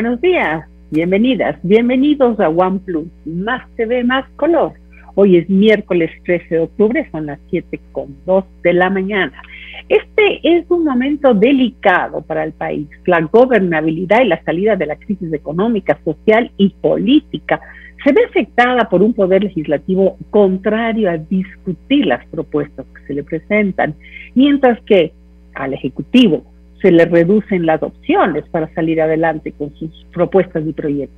Buenos días, bienvenidas, bienvenidos a OnePlus, más TV, más color. Hoy es miércoles 13 de octubre, son las 7:02 de la mañana. Este es un momento delicado para el país. La gobernabilidad y la salida de la crisis económica, social y política se ve afectada por un poder legislativo contrario a discutir las propuestas que se le presentan, mientras que al Ejecutivo se le reducen las opciones para salir adelante con sus propuestas y proyectos.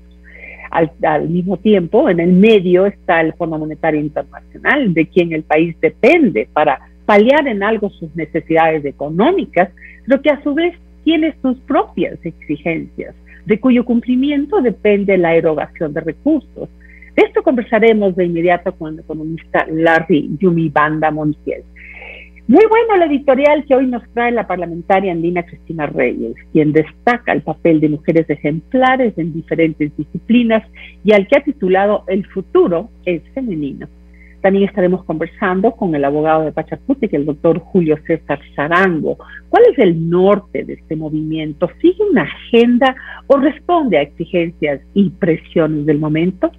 Al mismo tiempo, en el medio está el Fondo Monetario Internacional, de quien el país depende para paliar en algo sus necesidades económicas, pero que a su vez tiene sus propias exigencias, de cuyo cumplimiento depende la erogación de recursos. De esto conversaremos de inmediato con el economista Larry Yumibanda Montiel. Muy bueno el editorial que hoy nos trae la parlamentaria andina Cristina Reyes, quien destaca el papel de mujeres ejemplares en diferentes disciplinas y al que ha titulado El futuro es femenino. También estaremos conversando con el abogado de Pachacutic, el doctor Julio César Sarango. ¿Cuál es el norte de este movimiento? ¿Sigue una agenda o responde a exigencias y presiones del momento?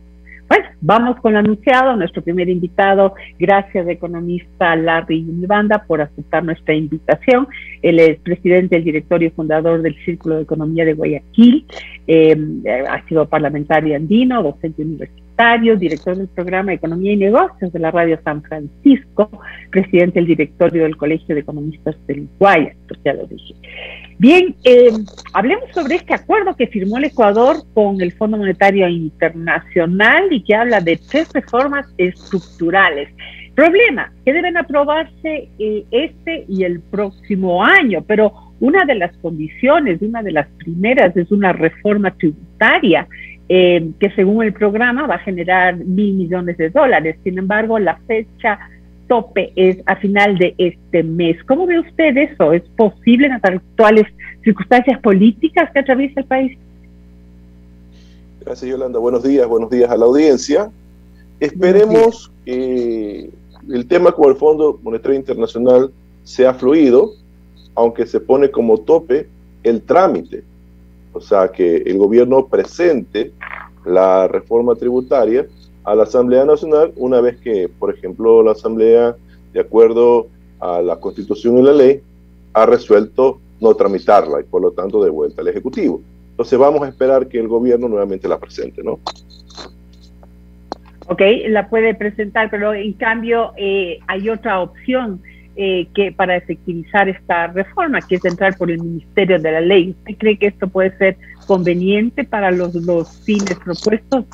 Bueno, vamos con el anunciado, nuestro primer invitado. Gracias, economista Larry Yumibanda, por aceptar nuestra invitación. Él es presidente del directorio y fundador del Círculo de Economía de Guayaquil. Ha sido parlamentario andino, docente universitario, director del programa Economía y Negocios de la Radio San Francisco, presidente del directorio del Colegio de Economistas del Guayas, pues ya lo dije. Bien, hablemos sobre este acuerdo que firmó el Ecuador con el Fondo Monetario Internacional y que habla de 3 reformas estructurales. Problema, que deben aprobarse este y el próximo año, pero una de las condiciones, una de las primeras, es una reforma tributaria que según el programa va a generar $1.000 millones. Sin embargo, la fecha tope es a final de este mes. ¿Cómo ve usted eso? ¿Es posible en las actuales circunstancias políticas que atraviesa el país? Gracias, Yolanda. Buenos días a la audiencia. Esperemos que el tema con el Fondo Monetario Internacional sea fluido, aunque se pone como tope el trámite. O sea, que el gobierno presente la reforma tributaria a la Asamblea Nacional una vez que, por ejemplo, la Asamblea, de acuerdo a la Constitución y la ley, ha resuelto no tramitarla y por lo tanto de vuelta al Ejecutivo. Entonces vamos a esperar que el gobierno nuevamente la presente, ¿no? Ok, la puede presentar, pero en cambio hay otra opción que para efectivizar esta reforma, que es entrar por el Ministerio de la Ley. ¿Usted cree que esto puede ser conveniente para los fines propuestos?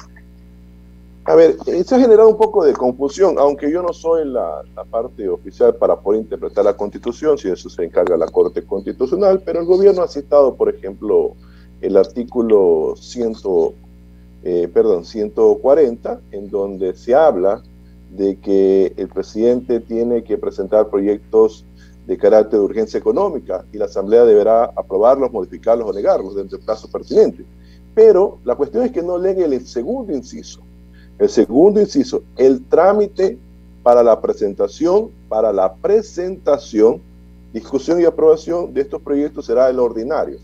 A ver, se ha generado un poco de confusión, aunque yo no soy la parte oficial para poder interpretar la Constitución, si eso se encarga la Corte Constitucional, pero el gobierno ha citado, por ejemplo, el artículo 140, en donde se habla de que el presidente tiene que presentar proyectos de carácter de urgencia económica y la Asamblea deberá aprobarlos, modificarlos o negarlos dentro del plazo pertinente. Pero la cuestión es que no leen el segundo inciso. El segundo inciso, el trámite para la presentación, discusión y aprobación de estos proyectos será el ordinario,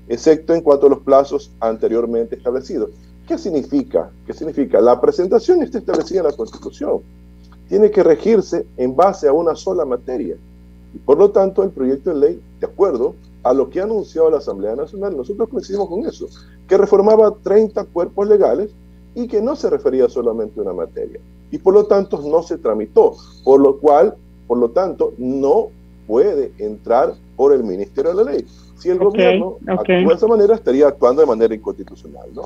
excepto en cuanto a los plazos anteriormente establecidos. ¿Qué significa? La presentación está establecida en la Constitución. Tiene que regirse en base a una sola materia. Y por lo tanto, el proyecto de ley, de acuerdo a lo que ha anunciado la Asamblea Nacional, nosotros coincidimos con eso, que reformaba 30 cuerpos legales y que no se refería solamente a una materia. Y por lo tanto, no se tramitó. Por lo tanto, no puede entrar por el Ministerio de la Ley. Si el gobierno actúa de esa manera, estaría actuando de manera inconstitucional, ¿no?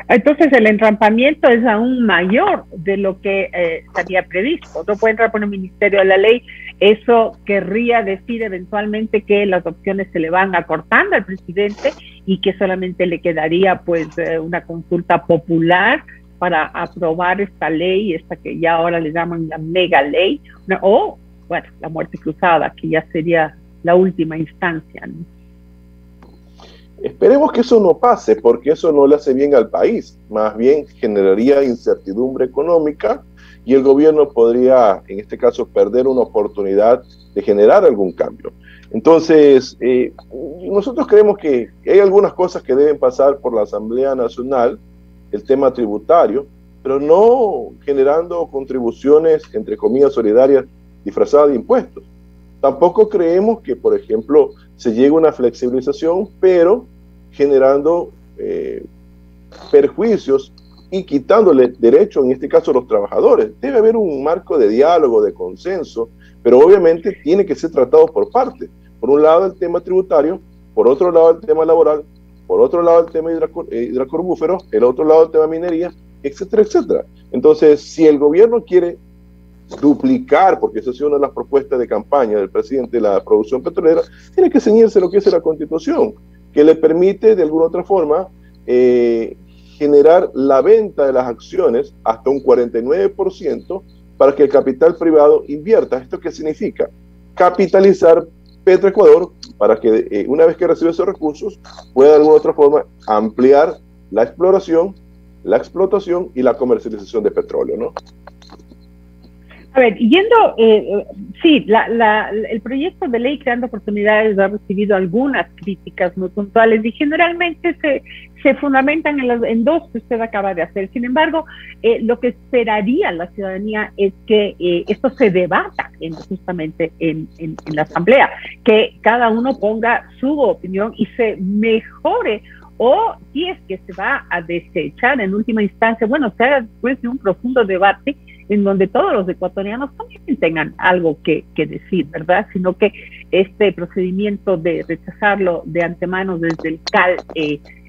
Entonces el entrampamiento es aún mayor de lo que estaría previsto. No puede entrar por el Ministerio de la Ley. Eso querría decir eventualmente que las opciones se le van acortando al presidente y que solamente le quedaría pues una consulta popular para aprobar esta ley, esta que ya ahora le llaman la mega ley, o bueno, la muerte cruzada, que ya sería la última instancia, ¿no? Esperemos que eso no pase, porque eso no le hace bien al país, más bien generaría incertidumbre económica y el gobierno podría, en este caso, perder una oportunidad de generar algún cambio. Entonces, nosotros creemos que hay algunas cosas que deben pasar por la Asamblea Nacional, el tema tributario, pero no generando contribuciones, entre comillas, solidarias disfrazadas de impuestos. Tampoco creemos que, por ejemplo, se llegue a una flexibilización, pero generando perjuicios y quitándole derecho, en este caso, a los trabajadores. Debe haber un marco de diálogo, de consenso, pero obviamente tiene que ser tratado por partes. Por un lado el tema tributario, por otro lado el tema laboral, por otro lado el tema hidrocarburíferos, el otro lado el tema minería, etcétera, etcétera. Entonces, si el gobierno quiere duplicar, porque esa ha sido una de las propuestas de campaña del presidente, la producción petrolera, tiene que ceñirse lo que es la Constitución, que le permite de alguna otra forma generar la venta de las acciones hasta un 49% para que el capital privado invierta. ¿Esto qué significa? Capitalizar Petroecuador para que una vez que recibe esos recursos pueda de alguna otra forma ampliar la exploración, la explotación y la comercialización de petróleo, ¿no? A ver, sí, el proyecto de ley Creando Oportunidades ha recibido algunas críticas muy puntuales y generalmente se fundamentan en dos que usted acaba de hacer. Sin embargo, lo que esperaría la ciudadanía es que esto se debata justamente en la Asamblea, que cada uno ponga su opinión y se mejore, o si es que se va a desechar en última instancia, bueno, se haga después de un profundo debate en donde todos los ecuatorianos también tengan algo que decir, ¿verdad? Sino que este procedimiento de rechazarlo de antemano desde el CAL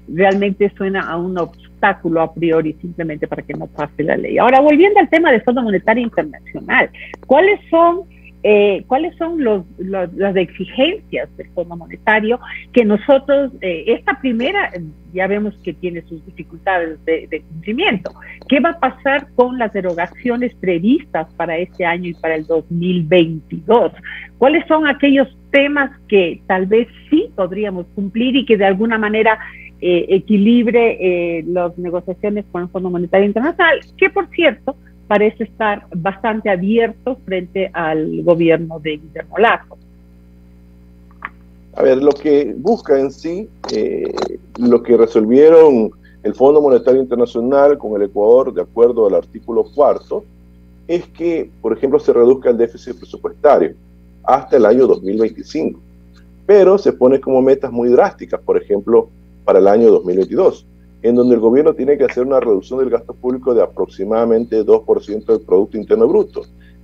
realmente suena a un obstáculo a priori simplemente para que no pase la ley. Ahora, volviendo al tema del Fondo Monetario Internacional, ¿cuáles son las exigencias del Fondo Monetario que nosotros, esta primera, ya vemos que tiene sus dificultades de cumplimiento? ¿Qué va a pasar con las derogaciones previstas para este año y para el 2022? ¿Cuáles son aquellos temas que tal vez sí podríamos cumplir y que de alguna manera equilibre las negociaciones con el Fondo Monetario Internacional, que por cierto parece estar bastante abierto frente al gobierno de Guillermo Lasso? A ver, lo que busca en sí, lo que resolvieron el Fondo Monetario Internacional con el Ecuador, de acuerdo al artículo 4, es que, por ejemplo, se reduzca el déficit presupuestario hasta el año 2025, pero se pone como metas muy drásticas, por ejemplo, para el año 2022, en donde el gobierno tiene que hacer una reducción del gasto público de aproximadamente 2% del Producto Interno Bruto.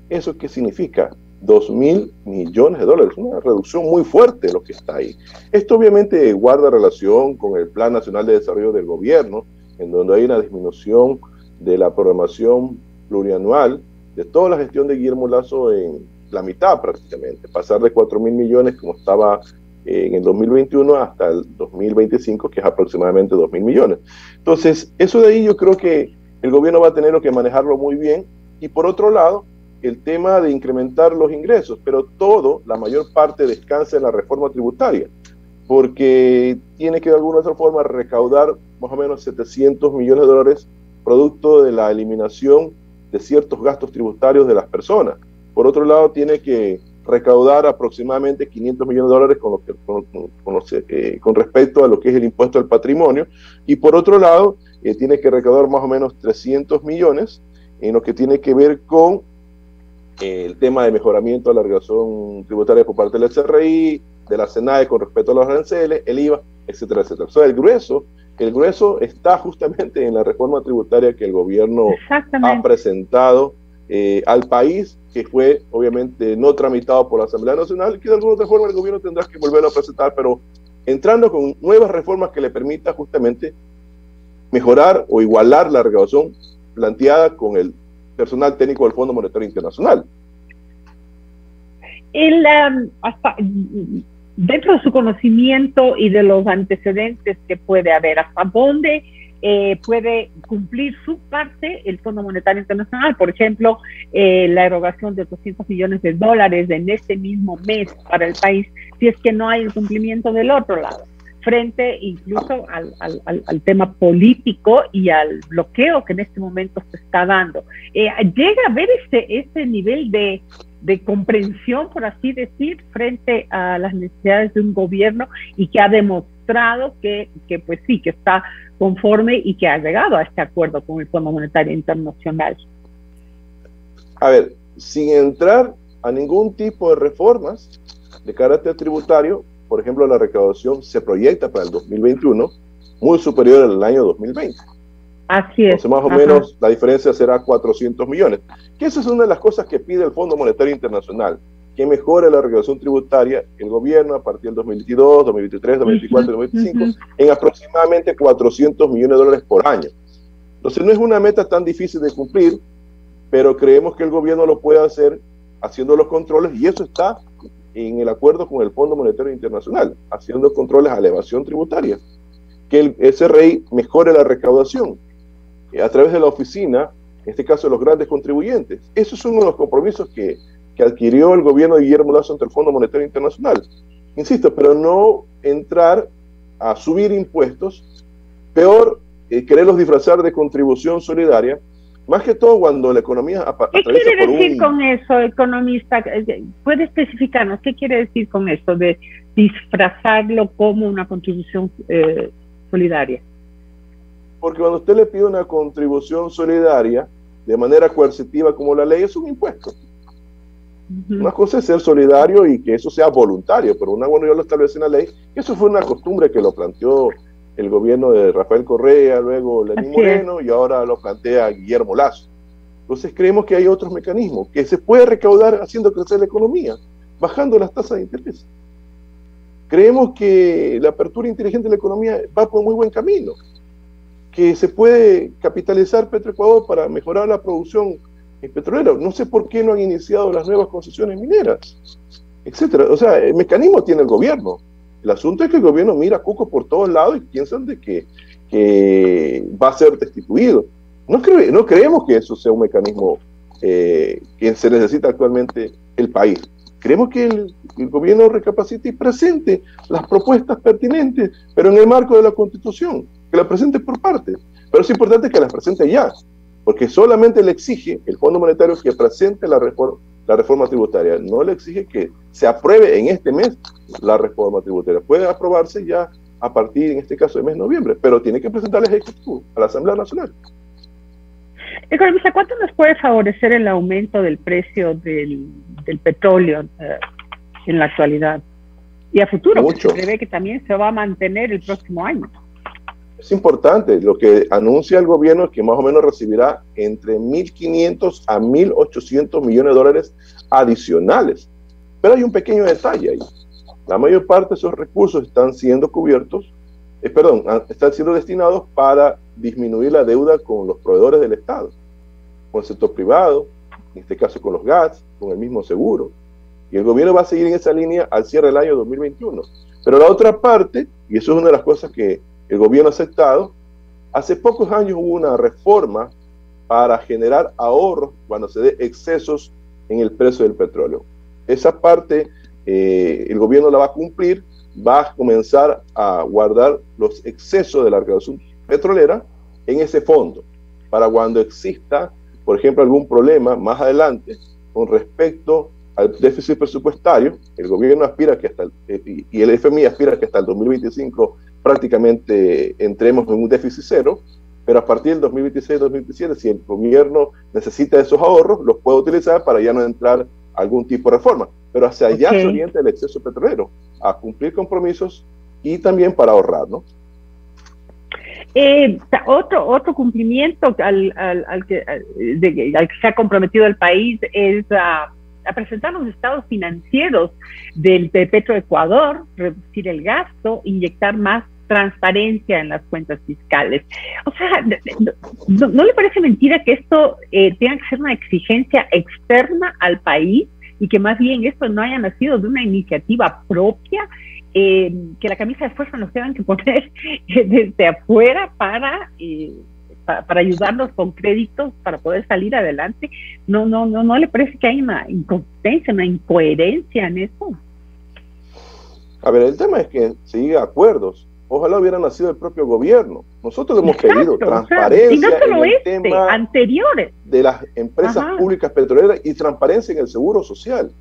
¿Eso qué significa? 2.000 millones de dólares, una reducción muy fuerte lo que está ahí. Esto obviamente guarda relación con el Plan Nacional de Desarrollo del Gobierno, en donde hay una disminución de la programación plurianual de toda la gestión de Guillermo Lasso en la mitad prácticamente, pasar de 4.000 millones como estaba en el 2021 hasta el 2025, que es aproximadamente 2.000 millones. Entonces, eso de ahí yo creo que el gobierno va a tener que manejarlo muy bien. Y por otro lado, el tema de incrementar los ingresos, pero la mayor parte descansa en la reforma tributaria, porque tiene que de alguna otra forma recaudar más o menos 700 millones de dólares producto de la eliminación de ciertos gastos tributarios de las personas. Por otro lado, tiene que recaudar aproximadamente 500 millones de dólares con respecto a lo que es el impuesto al patrimonio, y por otro lado tiene que recaudar más o menos 300 millones en lo que tiene que ver con el tema de mejoramiento de la regulación tributaria por parte del SRI, de la SENAE con respecto a los aranceles, el IVA, etcétera, etcétera. O sea, el grueso está justamente en la reforma tributaria que el gobierno ha presentado al país, que fue obviamente no tramitado por la Asamblea Nacional, que de alguna otra forma el gobierno tendrá que volverlo a presentar, pero entrando con nuevas reformas que le permita justamente mejorar o igualar la recaudación planteada con el personal técnico del Fondo Monetario Internacional. Dentro de su conocimiento y de los antecedentes que puede haber, ¿hasta dónde puede cumplir su parte el Fondo Monetario Internacional? Por ejemplo, la erogación de 200 millones de dólares en este mismo mes para el país, si es que no hay el cumplimiento del otro lado, frente incluso al tema político y al bloqueo que en este momento se está dando. ¿Llega a ver ese nivel de de comprensión, por así decir, frente a las necesidades de un gobierno y que ha demostrado que pues sí, que está conforme y que ha llegado a este acuerdo con el Fondo Monetario Internacional. A ver, sin entrar a ningún tipo de reformas de carácter tributario, por ejemplo, la recaudación se proyecta para el 2021 muy superior al año 2020. Así es. Entonces, más o menos, la diferencia será 400 millones. Que esa es una de las cosas que pide el Fondo Monetario Internacional, que mejore la recaudación tributaria el gobierno a partir del 2022, 2023, 2024 y 2025 en aproximadamente 400 millones de dólares por año. Entonces, no es una meta tan difícil de cumplir, pero creemos que el gobierno lo puede hacer haciendo los controles, y eso está en el acuerdo con el Fondo Monetario Internacional, haciendo controles a elevación tributaria, que el SRI mejore la recaudación a través de la oficina, en este caso de los grandes contribuyentes. Esos son uno de los compromisos que adquirió el gobierno de Guillermo Lasso ante el Fondo Monetario Internacional. Insisto, pero no entrar a subir impuestos, peor, quererlos disfrazar de contribución solidaria, más que todo cuando la economía ¿Qué quiere decir con eso, economista? ¿Puede especificarnos qué quiere decir con eso de disfrazarlo como una contribución solidaria? Porque cuando usted le pide una contribución solidaria de manera coercitiva como la ley, es un impuesto. Una cosa es ser solidario y que eso sea voluntario, pero bueno, ya lo establece en la ley. Eso fue una costumbre que lo planteó el gobierno de Rafael Correa, luego Lenín Moreno, y ahora lo plantea Guillermo Lasso. Entonces creemos que hay otros mecanismos, que se puede recaudar haciendo crecer la economía, bajando las tasas de interés. Creemos que la apertura inteligente de la economía va por muy buen camino, que se puede capitalizar Petroecuador para mejorar la producción petrolera. No sé por qué no han iniciado las nuevas concesiones mineras, etcétera. O sea, el mecanismo tiene el gobierno. El asunto es que el gobierno mira a Cuco por todos lados y piensan de que va a ser destituido. No creemos que eso sea un mecanismo que se necesita actualmente el país. Creemos que el gobierno recapacite y presente las propuestas pertinentes, pero en el marco de la Constitución, que las presente por partes. Pero es importante que las presente ya, porque solamente le exige el Fondo Monetario que presente la reforma tributaria, no le exige que se apruebe en este mes la reforma tributaria. Puede aprobarse ya a partir, en este caso, del mes de noviembre, pero tiene que presentar al Ejecutivo, a la Asamblea Nacional. Economista, ¿cuánto nos puede favorecer el aumento del precio del petróleo en la actualidad? Y a futuro, porque se prevé que también se va a mantener el próximo año. Es importante. Lo que anuncia el gobierno es que más o menos recibirá entre 1.500 a 1.800 millones de dólares adicionales. Pero hay un pequeño detalle ahí. La mayor parte de esos recursos están siendo están siendo destinados para disminuir la deuda con los proveedores del Estado, con el sector privado, en este caso con los gas, con el mismo seguro. Y el gobierno va a seguir en esa línea al cierre del año 2021. Pero la otra parte, y eso es una de las cosas que el gobierno ha aceptado, hace pocos años hubo una reforma para generar ahorros cuando se dé excesos en el precio del petróleo. Esa parte el gobierno la va a cumplir, va a comenzar a guardar los excesos de la recaudación petrolera en ese fondo, para cuando exista, por ejemplo, algún problema más adelante con respecto al déficit presupuestario. El gobierno aspira que y el FMI aspira que hasta el 2025 prácticamente entremos en un déficit cero, pero a partir del 2026-2027, si el gobierno necesita esos ahorros, los puede utilizar para ya no entrar a algún tipo de reforma. Pero hacia allá se orienta el exceso petrolero, a cumplir compromisos y también para ahorrar, ¿no? Otro cumplimiento al que se ha comprometido el país es a presentar los estados financieros de Petroecuador, reducir el gasto, inyectar más transparencia en las cuentas fiscales. O sea, ¿no le parece mentira que esto tenga que ser una exigencia externa al país y que más bien esto no haya nacido de una iniciativa propia, que la camisa de fuerza nos tengan que poner desde afuera para ayudarnos con créditos para poder salir adelante? ¿No le parece que hay una inconsistencia, una incoherencia en eso? A ver, el tema es que se llega a acuerdos ojalá hubiera nacido el propio gobierno. Nosotros le hemos pedido transparencia, y no solo en el tema anteriores de las empresas públicas petroleras y transparencia en el seguro social.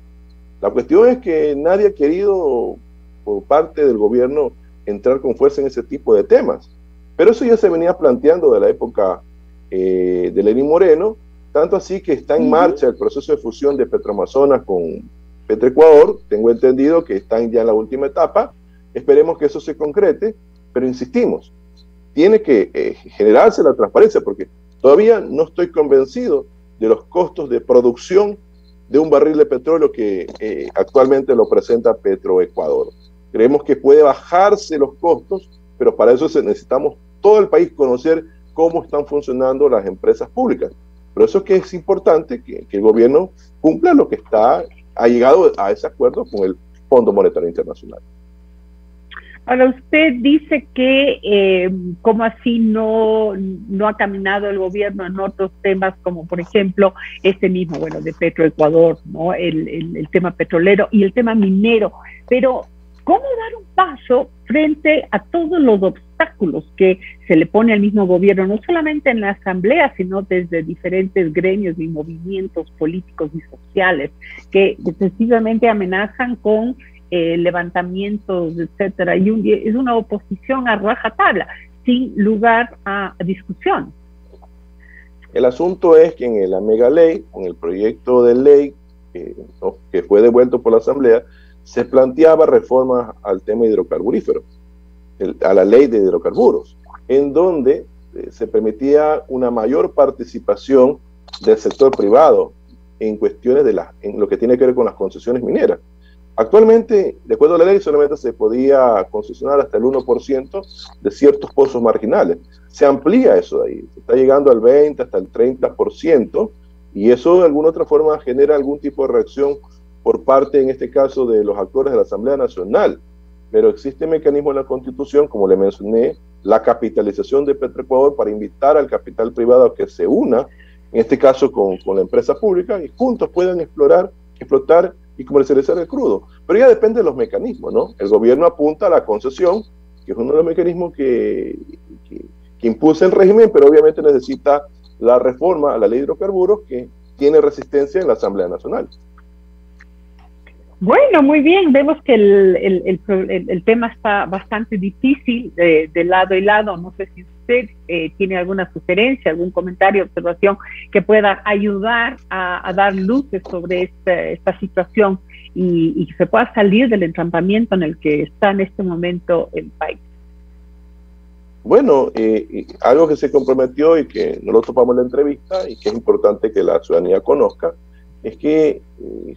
La cuestión es que nadie ha querido, por parte del gobierno, entrar con fuerza en ese tipo de temas. Pero eso ya se venía planteando de la época de Lenín Moreno, tanto así que está en marcha el proceso de fusión de Petroamazonas con Petroecuador. Tengo entendido que están ya en la última etapa. Esperemos que eso se concrete, pero insistimos, tiene que generarse la transparencia, porque todavía no estoy convencido de los costos de producción de un barril de petróleo que actualmente lo presenta Petroecuador. Creemos que puede bajarse los costos, pero para eso necesitamos todo el país conocer cómo están funcionando las empresas públicas. Por eso es que es importante que el gobierno cumpla lo que ha llegado a ese acuerdo con el Fondo Monetario Internacional. Ahora, usted dice que como así no ha caminado el gobierno en otros temas, como por ejemplo este mismo, bueno, de Petroecuador, ¿no? El tema petrolero y el tema minero. Pero, ¿cómo dar un paso frente a todos los obstáculos que se le pone al mismo gobierno, no solamente en la asamblea, sino desde diferentes gremios y movimientos políticos y sociales, que excesivamente amenazan con levantamientos, etcétera, y es una oposición a rajatabla, sin lugar a discusión? El asunto es que en la mega ley, con el proyecto de ley que fue devuelto por la Asamblea, se planteaba reformas al tema hidrocarburífero, a la ley de hidrocarburos, en donde se permitía una mayor participación del sector privado en cuestiones en lo que tiene que ver con las concesiones mineras. Actualmente, de acuerdo a la ley, solamente se podía concesionar hasta el 1% de ciertos pozos marginales. Se amplía eso de ahí, se está llegando al 20, hasta el 30%, y eso de alguna otra forma genera algún tipo de reacción por parte, en este caso, de los actores de la Asamblea Nacional. Pero existe mecanismo en la Constitución, como le mencioné, la capitalización de Petroecuador, para invitar al capital privado a que se una, en este caso con la empresa pública, y juntos puedan explotar y comercializar el crudo. Pero ya depende de los mecanismos, ¿no? El gobierno apunta a la concesión, que es uno de los mecanismos que impulsa el régimen, pero obviamente necesita la reforma a la ley de hidrocarburos, que tiene resistencia en la Asamblea Nacional. Bueno, muy bien, vemos que el tema está bastante difícil de lado y lado. No sé si usted tiene alguna sugerencia, algún comentario, observación que pueda ayudar a dar luces sobre esta situación y que se pueda salir del entrampamiento en el que está en este momento el país. Bueno, algo que se comprometió y que no lo topamos en la entrevista y que es importante que la ciudadanía conozca, es que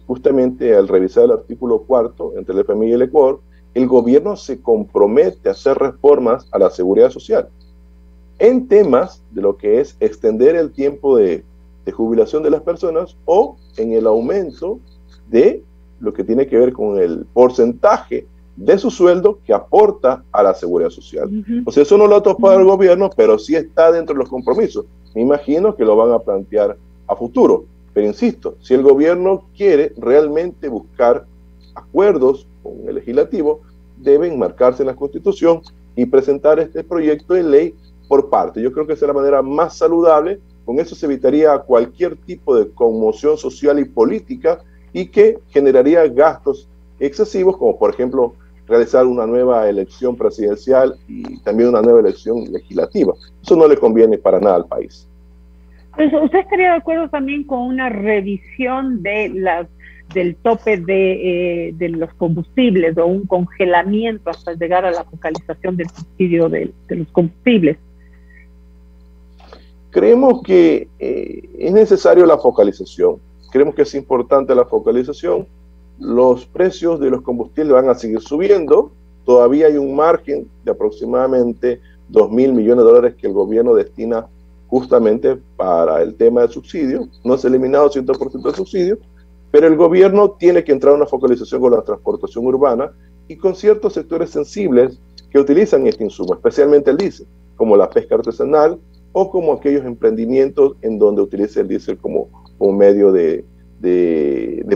justamente al revisar el artículo 4 entre el FMI y el Ecuador, el gobierno se compromete a hacer reformas a la seguridad social en temas de lo que es extender el tiempo de jubilación de las personas o en el aumento de lo que tiene que ver con el porcentaje de su sueldo que aporta a la seguridad social. O sea, eso no lo ha topado el gobierno, pero sí está dentro de los compromisos. Me imagino que lo van a plantear a futuro. Pero insisto, si el gobierno quiere realmente buscar acuerdos con el legislativo, deben marcarse en la Constitución y presentar este proyecto de ley por parte. Yo creo que esa es la manera más saludable. Con eso se evitaría cualquier tipo de conmoción social y política y que generaría gastos excesivos, como por ejemplo realizar una nueva elección presidencial y también una nueva elección legislativa. Eso no le conviene para nada al país. Pues, ¿usted estaría de acuerdo también con una revisión del tope de los combustibles o un congelamiento hasta llegar a la focalización del subsidio de los combustibles? Creemos que es necesario la focalización. Creemos que es importante la focalización. Los precios de los combustibles van a seguir subiendo. Todavía hay un margen de aproximadamente 2.000 millones de dólares que el gobierno destina justamente para el tema del subsidio. No se ha eliminado 100% del subsidio, pero el gobierno tiene que entrar a una focalización con la transportación urbana y con ciertos sectores sensibles que utilizan este insumo, especialmente el diésel, como la pesca artesanal o como aquellos emprendimientos en donde utiliza el diésel como medio de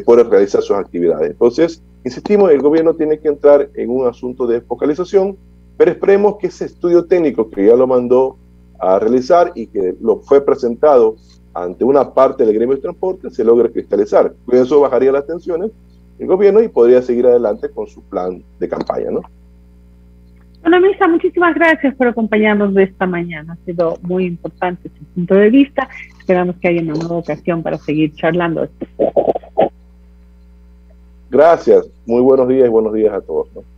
poder realizar sus actividades. Entonces, insistimos, el gobierno tiene que entrar en un asunto de focalización Pero esperemos que ese estudio técnico que ya lo mandó a realizar y que lo fue presentado ante una parte del gremio de transporte se logre cristalizar. Eso bajaría las tensiones del gobierno y podría seguir adelante con su plan de campaña, ¿no? Economista, muchísimas gracias por acompañarnos de esta mañana. Ha sido muy importante su punto de vista. Esperamos que haya una nueva ocasión para seguir charlando. Gracias. Muy buenos días y buenos días a todos, ¿no?